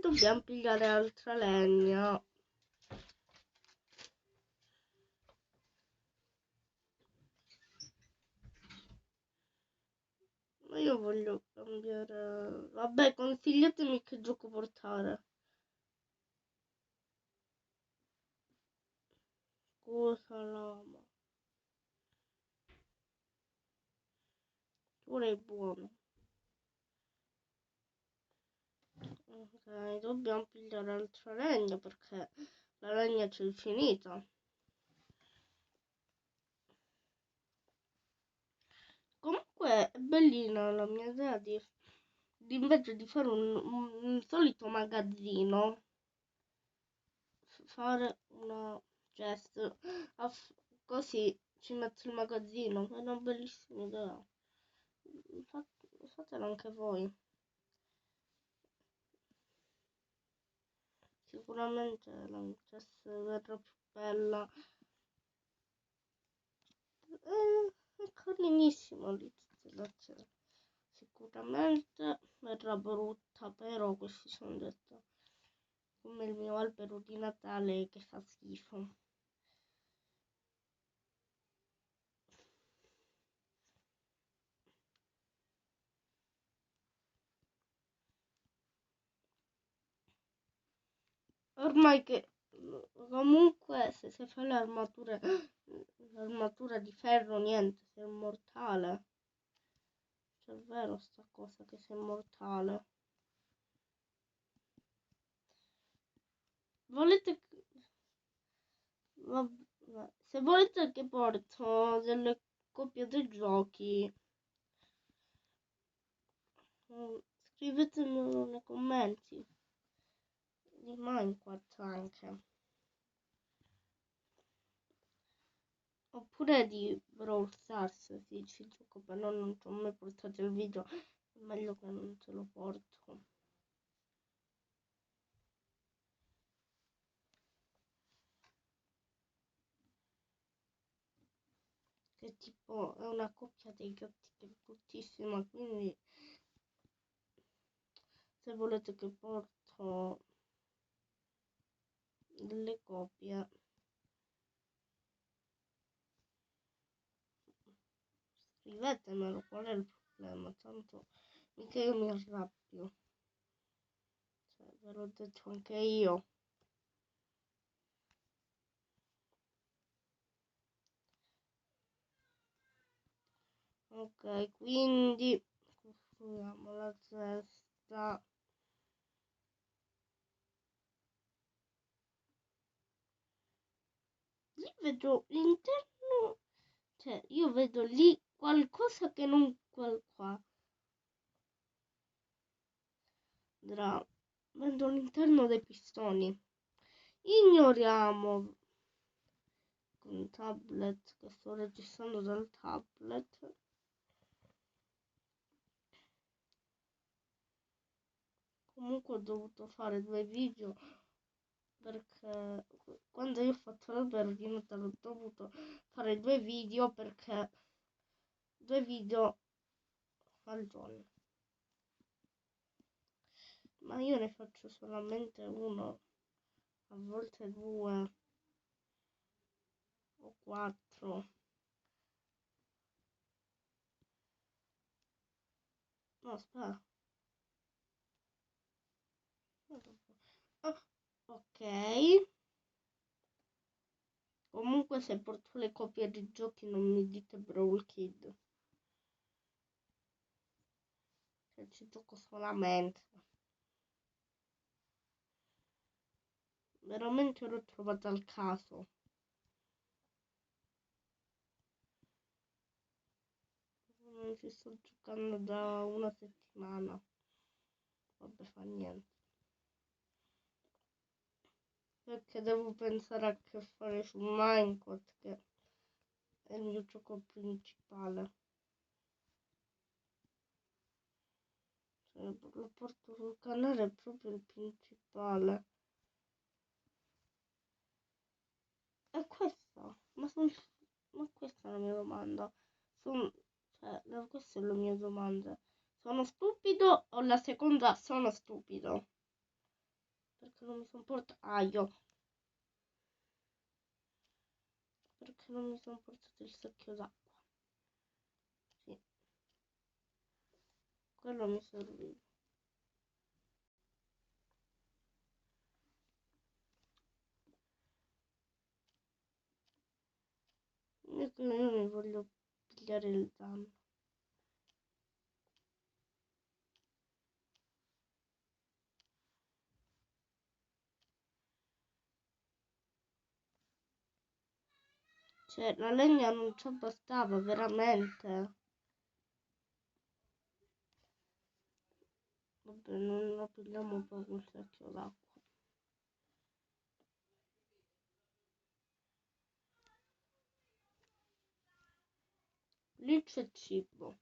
dobbiamo pigliare altra legna. Ma io voglio cambiare. Vabbè, consigliatemi che gioco portare. Scusa, lama. Tu sei buono. Ok, dobbiamo pigliare altra legna perché la legna c'è finita. Comunque è bellina la mia idea di invece di fare un solito magazzino, fare una chest, così ci metto il magazzino. È una bellissima idea. Fatelo anche voi. Sicuramente la chest verrà più bella. È carinissimo l'installazione. Sicuramente verrà brutta, però questi sono detto come il mio albero di Natale che fa schifo. Ormai che comunque se fai l'armatura di ferro niente, sei immortale. Cioè è vero sta cosa che sei immortale. Volete vabbè, se volete che porto delle copie dei giochi, scrivetemelo nei commenti. Di Minecraft anche. Oppure di Brawl Stars, sì, ci gioco, però non ci ho mai portato il video, è meglio che non te lo porto. Che tipo è una coppia dei gatti che è bruttissima, quindi se volete che porto delle copie scrivetemelo qual è il problema, tanto mica io mi arrabbio, cioè ve l'ho detto anche io. Ok, quindi costruiamo la cesta. Lì vedo l'interno, cioè io vedo lì qualcosa che non qua. Vedo l'interno dei pistoni. Ignoriamo con tablet che sto registrando dal tablet. Comunque ho dovuto fare 2 video perché quando io ho fatto l'albero di Natale ho dovuto fare 2 video perché 2 video al giorno. Ma io ne faccio solamente uno, a volte 2 o 4. No, aspetta. Ah, ok. Comunque se porto le copie di giochi non mi dite Brawl Kid. Che ci gioco solamente. Veramente l'ho trovata al caso. Non ci sto giocando da una settimana. Vabbè, fa niente. Perché devo pensare a che fare su Minecraft, che è il mio gioco principale. Cioè, lo porto sul canale, è proprio il principale. E questa? Ma questa è la mia domanda. Questa è la mia domanda. Sono stupido o la seconda sono stupido? Perché non mi sono portato... Aio. Perché non mi sono portato il secchio d'acqua. Sì. Quello mi serviva. Io mi voglio pigliare il danno. Cioè, la legna non ci bastava, veramente. Vabbè, non lo pigliamo proprio il secchio d'acqua. Lì c'è cibo.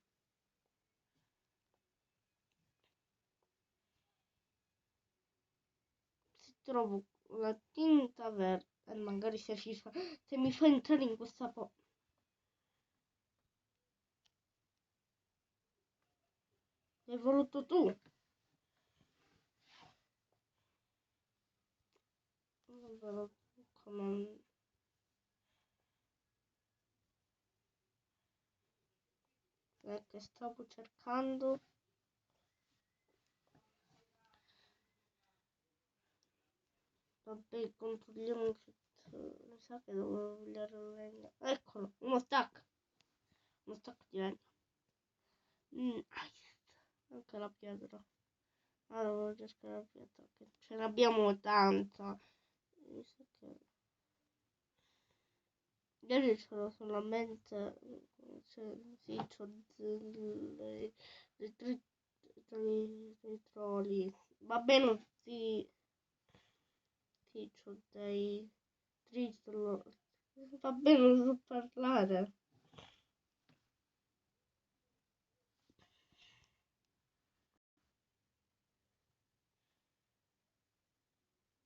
Se trovo la tinta verde, magari se mi fa entrare in questa L'hai voluto tu. Come... che stavo cercando. Vabbè, controlliamo se... Mi sa che dovevo vogliare la legna. Eccolo, uno stack. Uno stack di legna. Anche la pietra. Allora, cercare la pietra. Che ce n'abbiamo tanta. Mi sa che... Ieri c'ero solamente... Sì, c'ho dei troli. Va bene, sì. Sì, c'ho dei tritolo. Va bene, non so parlare.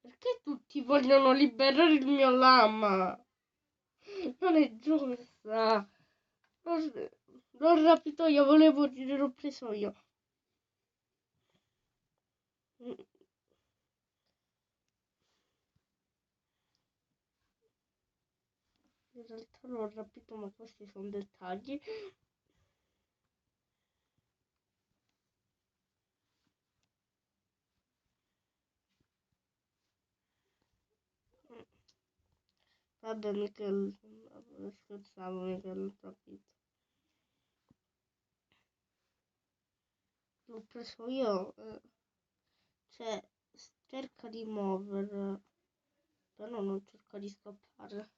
Perché tutti vogliono liberare il mio lama? Non è giusta. L'ho rapito io, volevo dire, l'ho preso io. In realtà l'ho rapito, ma questi sono dettagli. Vabbè, Michel, scherzavo, Michel, l'ho rapito. L'ho preso io, cioè, cerca di muovere, però non cerca di scappare.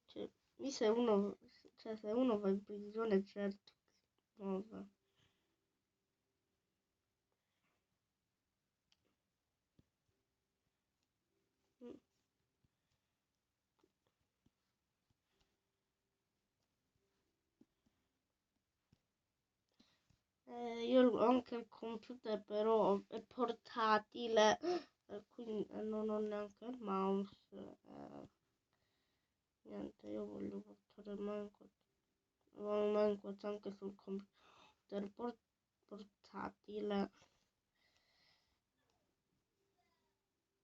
Cioè, se uno, se uno va in prigione, certo si muove. Io ho anche il computer, però è portatile, quindi non ho neanche il mouse. Niente, io voglio portare Minecraft anche sul computer portatile.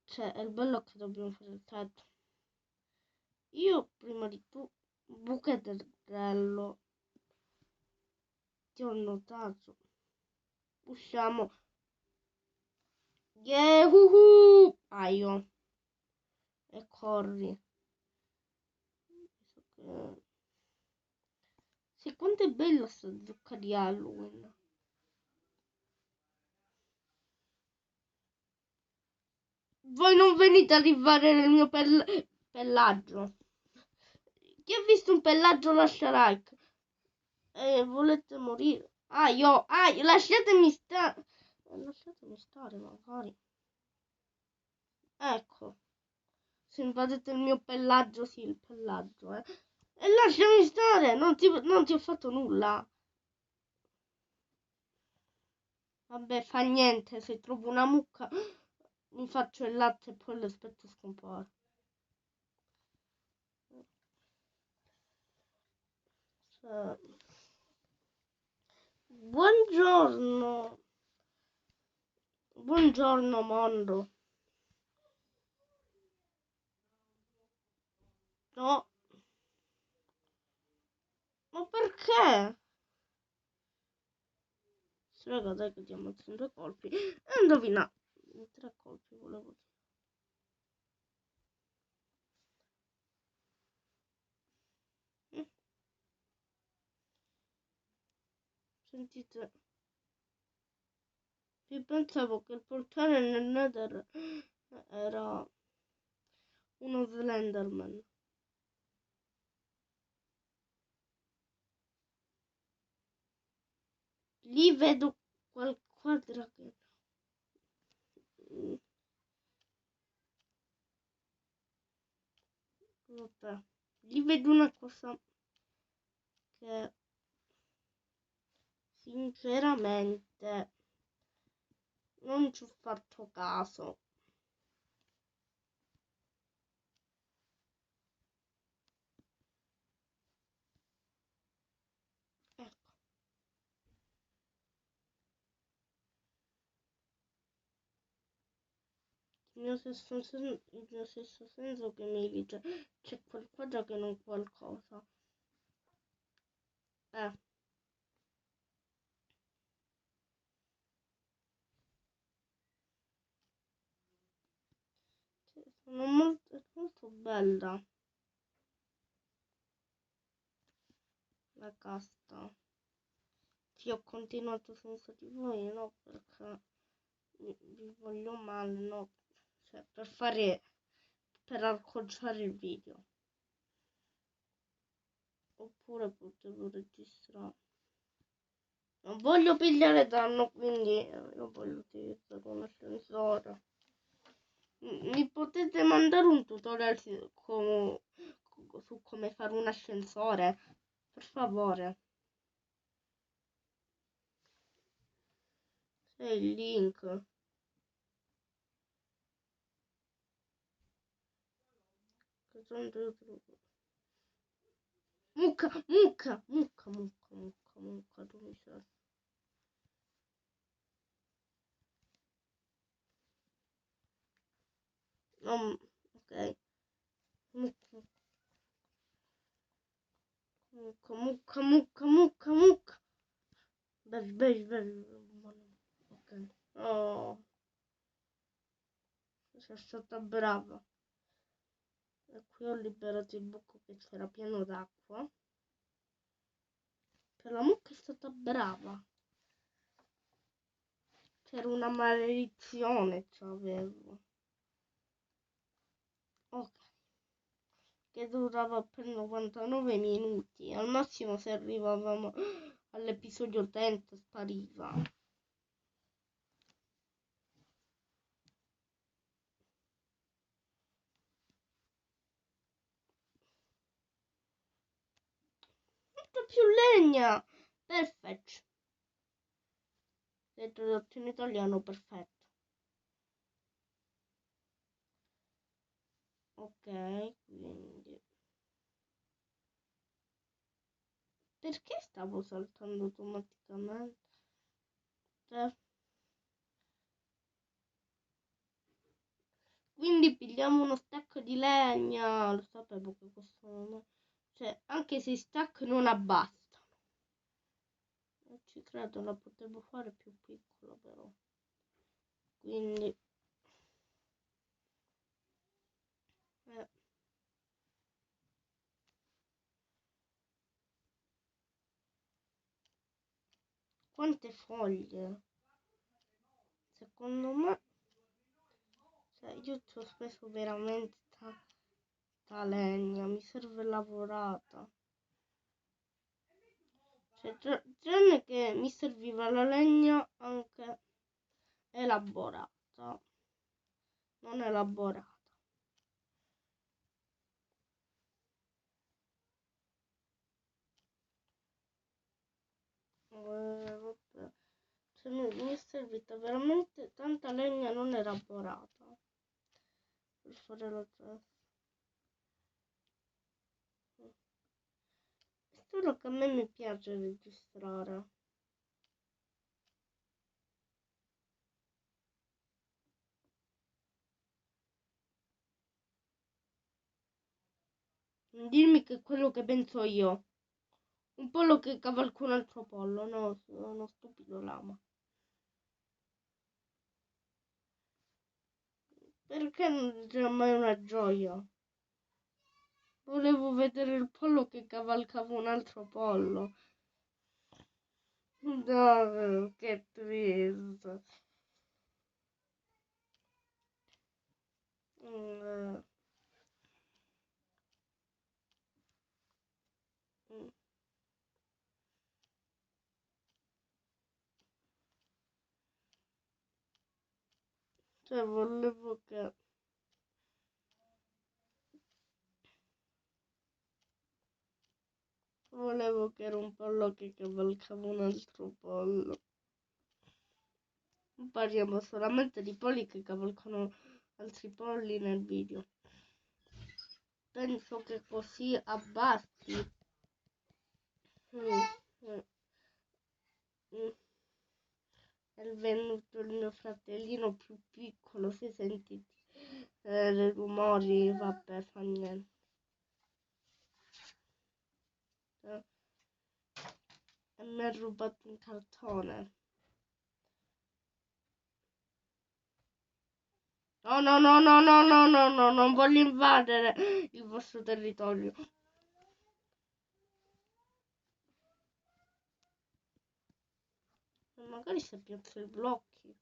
Cioè, è il bello che dobbiamo fare il tetto. Io prima di tutto, bucheterello, ti ho notato. Usciamo. Yeah, aio. E corri. Sì, quanto è bella sta zucca di Halloween. Voi non venite a arrivare nel mio pellaggio. Chi ha visto un pellaggio lascia like. Volete morire? Lasciatemi stare. Lasciatemi stare, magari. Ecco. Se invadete il mio pellaggio, sì, il pellaggio, E lasciami stare, non ti ho fatto nulla. Vabbè, fa niente, se trovo una mucca mi faccio il latte e poi l'aspetto scompare. Cioè... Buongiorno. Buongiorno mondo. No. Ma perché? Sì, raga, dai che ti ammazzo in 2 colpi. E indovina. In 3 colpi volevo dire. Sentite. Io pensavo che il portale nel Nether era uno Slenderman. Lì vedo qualcosa che... Vabbè. Lì vedo una cosa che sinceramente non ci ho fatto caso. Ecco. Il mio stesso senso che mi dice c'è qualcosa che non qualcosa. Sono molto bella la casta. Sì, ho continuato senza di voi, no, perché vi voglio male, no, cioè per accorciare il video. Oppure potevo registrare. Non voglio pigliare danno, quindi io voglio utilizzare un ascensore. Mi potete mandare un tutorial su come fare un ascensore? Per favore. C'è il link. Che tanto io trovo. Mucca, tu mi sei. Ok. Mucca, mucca. Bevi. Ok. Oh, sei stata brava. E qui ho liberato il buco che c'era pieno d'acqua. Che la mucca è stata brava. C'era una maledizione, c'avevo. Ok. Che durava per 99 minuti. Al massimo se arrivavamo all'episodio 30 spariva. Molto più legna. Perfetto. L'hai tradotto in italiano, perfetto. Ok, quindi... Perché stavo saltando automaticamente? Quindi pigliamo uno stacco di legna. Lo sapevo che costano. Cioè, anche se i stack non abbastano. Non ci credo, la potevo fare più piccola però. Quindi... Quante foglie? Secondo me... Cioè, io ci ho speso veramente tanta legna. Mi serve lavorata. Cioè, tranne che mi serviva la legna anche elaborata. Non elaborata. Vabbè. Cioè, mi è servita veramente tanta legna non elaborata per fare la testa. Solo che a me mi piace registrare. Dirmi che è quello che penso io. Un pollo che cavalca un altro pollo. No, sono uno stupido lama. Perché non c'è mai una gioia? Volevo vedere il pollo che cavalcava un altro pollo. No, che triste. Mm, mm. Cioè, volevo che era un pollo che cavalcava un altro pollo. Parliamo solamente di polli che cavalcano altri polli nel video. Penso che così abbasti. Mm, mm, mm. È venuto il mio fratellino più piccolo, si senti dei rumori, vabbè, fa niente. E mi ha rubato un cartone. No, no, no, no, no, no, no, no, non voglio invadere il vostro territorio. Magari se piazzo i blocchi.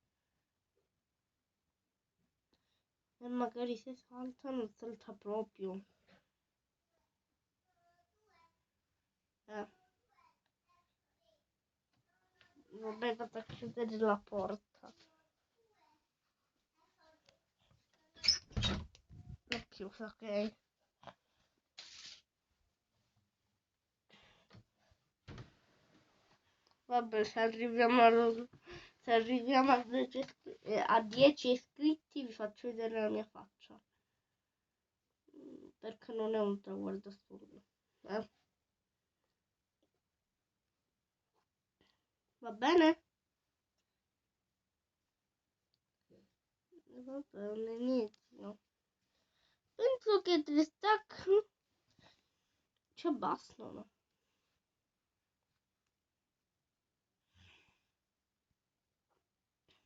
E magari se salta non salta proprio. Vabbè, vado a chiudere la porta. L'ho chiusa, ok. Vabbè, se arriviamo a 10 iscritti vi faccio vedere la mia faccia. Perché non è un traguardo assurdo. Va bene? Vabbè, un inizio. Penso che 3 stack ci bastano.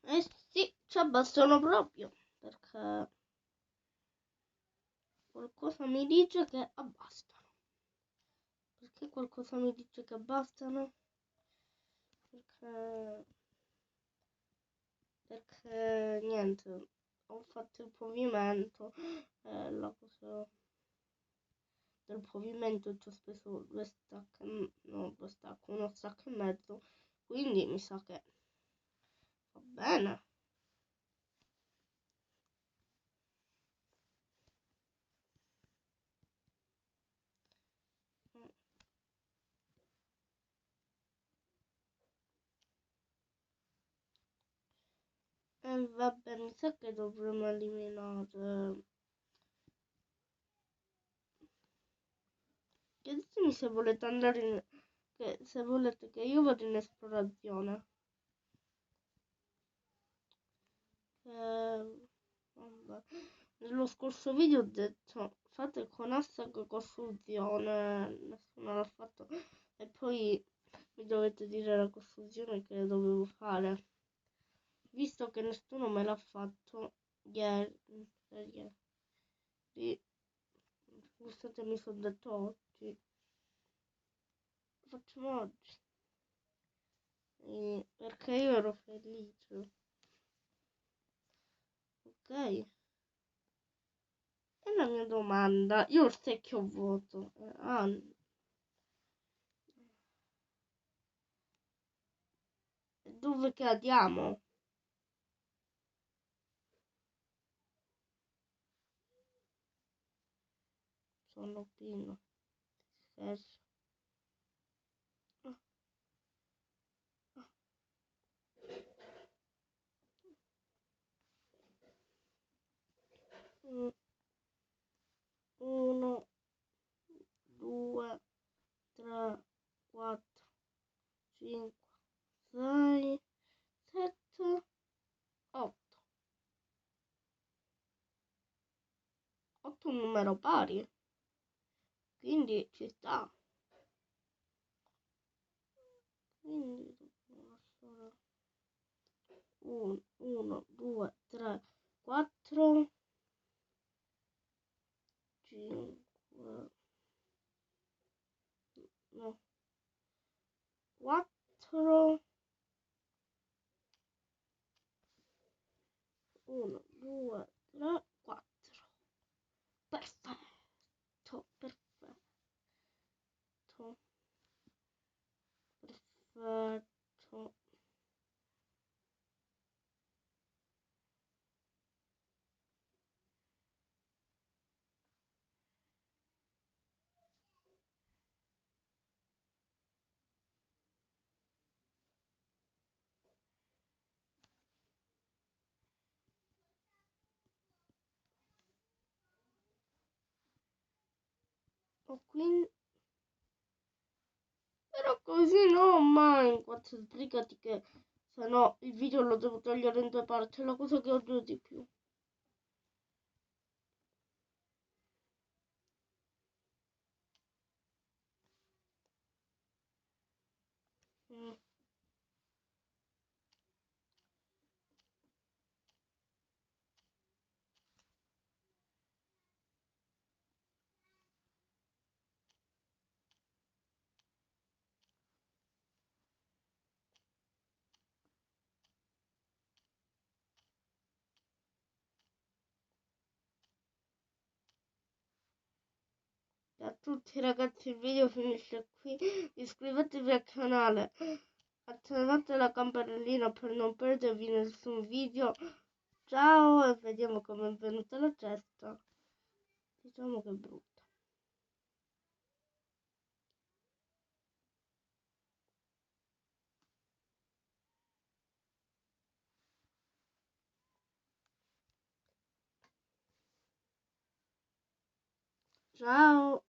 Eh sì, ci bastano proprio. Perché qualcosa mi dice che abbastano. Perché qualcosa mi dice che bastano? Perché niente, ho fatto il pavimento, la cosa del pavimento ci ho speso 2 stack, no 2 stack, 1 stack e mezzo, quindi mi sa che va bene. Vabbè, mi sa che dovremmo eliminare. Chiedetemi se volete andare se volete che io vada in esplorazione. Vabbè. Nello scorso video ho detto fate con hashtag costruzione, nessuno l'ha fatto e poi mi dovete dire la costruzione che dovevo fare. Visto che nessuno me l'ha fatto ieri, scusate mi sono detto oggi, lo facciamo oggi, perché io ero felice, ok? E la mia domanda, io il secchio vuoto, dove cadiamo? Sono pieno, scherzo. Mm, 1, 2, 3, 4, 5, 6, 7, 8. 8 un numero pari. quindi ci sta. Quindi dobbiamo lasciare 1, 2, 3, 4, 5, no, 4, 1, 2, 3, 4. Perfetto, perfetto, perfetto. Quindi, però così no, Minecraft, sbrigati che se no il video lo devo tagliare in due parti, è la cosa che odio di più. Mm. E a tutti ragazzi, il video finisce qui, iscrivetevi al canale, attivate la campanellina per non perdervi nessun video. Ciao e vediamo come è venuta la cesta. Diciamo che è brutta. Ciao.